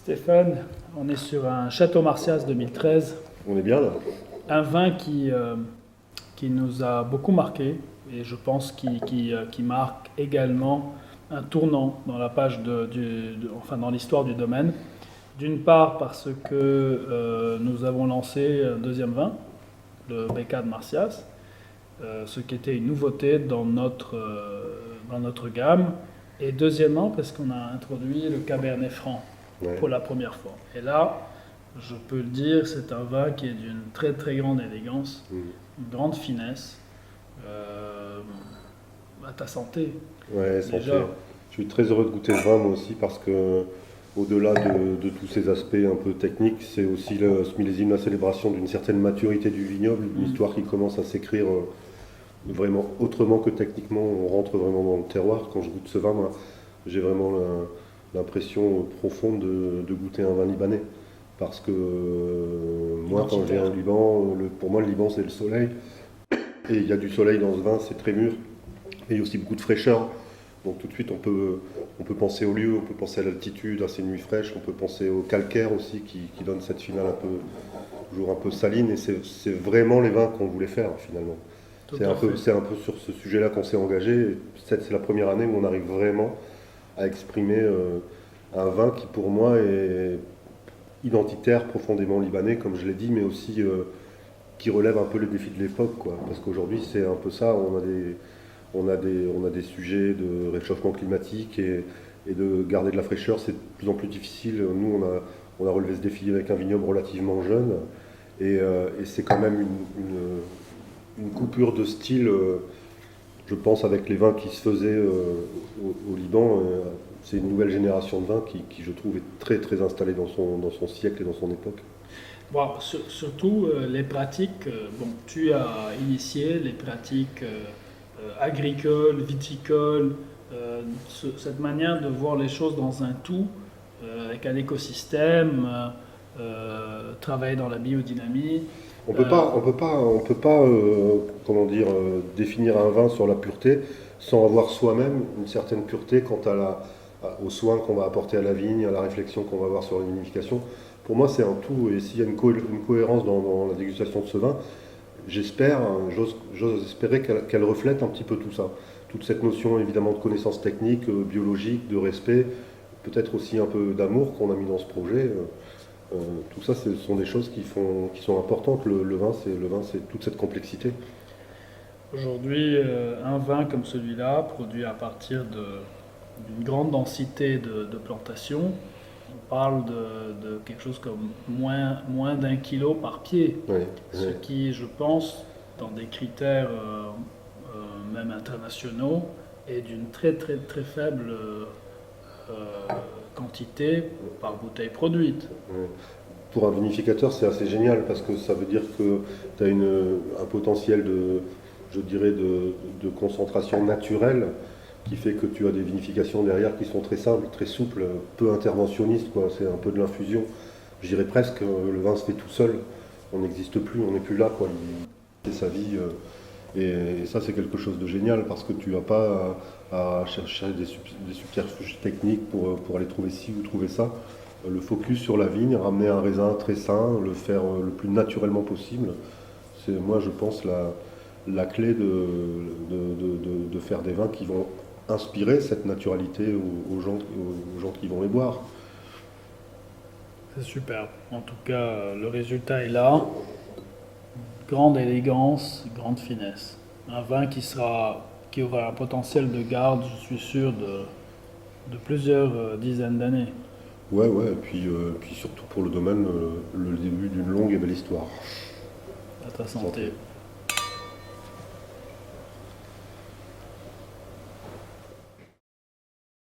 Stéphane, on est sur un Château Marcias 2013, On est bien là. un vin qui nous a beaucoup marqué et je pense qui marque également un tournant dans la page enfin dans l'histoire du domaine. D'une part parce que nous avons lancé un deuxième vin, le Becca de Marcias, ce qui était une nouveauté dans notre gamme. Et deuxièmement parce qu'on a introduit le Cabernet Franc pour la première fois. Et là, je peux le dire, c'est un vin qui est d'une très très grande élégance, une grande finesse. À ta santé. Ouais, santé. Je suis très heureux de goûter ce vin moi aussi parce que au-delà de tous ces aspects un peu techniques, c'est aussi ce millésime la célébration d'une certaine maturité du vignoble, une histoire qui commence à s'écrire vraiment autrement que techniquement. On rentre vraiment dans le terroir. Quand je goûte ce vin, moi, j'ai vraiment l'impression profonde de goûter un vin libanais. Parce que moi, quand je viens au Liban, pour moi, le Liban, c'est le soleil. Et il y a du soleil dans ce vin, c'est très mûr. Et il y a aussi beaucoup de fraîcheur. Donc tout de suite, on peut penser au lieu, on peut penser à l'altitude, à ces nuits fraîches, on peut penser au calcaire aussi, qui donne cette finale toujours un peu saline. Et c'est vraiment les vins qu'on voulait faire, finalement. C'est un peu sur ce sujet-là qu'on s'est engagé. C'est la première année où on arrive vraiment à exprimer un vin qui, pour moi, est identitaire, profondément libanais, comme je l'ai dit, mais aussi qui relève un peu le défi de l'époque, quoi. Parce qu'aujourd'hui, c'est un peu ça. On a des sujets de réchauffement climatique et de garder de la fraîcheur, c'est de plus en plus difficile. Nous, on a relevé ce défi avec un vignoble relativement jeune. Et c'est quand même une coupure de style, je pense, avec les vins qui se faisaient au Liban. C'est une nouvelle génération de vins qui, je trouve, est très très installée dans son siècle et dans son époque. Bon, surtout les pratiques, tu as initié les pratiques agricoles, viticoles, cette manière de voir les choses dans un tout, avec un écosystème, travailler dans la biodynamie. On peut pas comment dire, définir un vin sur la pureté sans avoir soi-même une certaine pureté quant aux soins qu'on va apporter à la vigne, à la réflexion qu'on va avoir sur la vinification. Pour moi, c'est un tout, et s'il y a une cohérence dans la dégustation de ce vin, j'ose espérer qu'elle reflète un petit peu tout ça. Toute cette notion, évidemment, de connaissance technique, biologique, de respect, peut-être aussi un peu d'amour qu'on a mis dans ce projet. Tout ça, ce sont des choses qui sont importantes. Le vin, c'est toute cette complexité. Aujourd'hui, un vin comme celui-là, produit à partir d'une grande densité de plantation, on parle de quelque chose comme moins d'1 kilo par pied. Ce qui, je pense, dans des critères même internationaux, est d'une très très très faible quantité par bouteille produite. Pour un vinificateur, c'est assez génial parce que ça veut dire que tu as un potentiel de concentration naturelle qui fait que tu as des vinifications derrière qui sont très simples, très souples, peu interventionnistes, quoi. C'est un peu de l'infusion. Je dirais presque, le vin se fait tout seul. On n'existe plus, on n'est plus là, quoi. Il fait sa vie. Et ça, c'est quelque chose de génial parce que tu n'as pas à chercher des subterfuges techniques pour aller trouver ci ou trouver ça. Le focus sur la vigne, ramener un raisin très sain, le faire le plus naturellement possible, c'est, moi, je pense, la clé de faire des vins qui vont inspirer cette naturalité aux gens qui vont les boire. C'est super. En tout cas, le résultat est là. Grande élégance, grande finesse. Un vin qui aura un potentiel de garde, je suis sûr, de plusieurs dizaines d'années. Ouais, et puis surtout pour le domaine, le début d'une longue et belle histoire. À ta santé.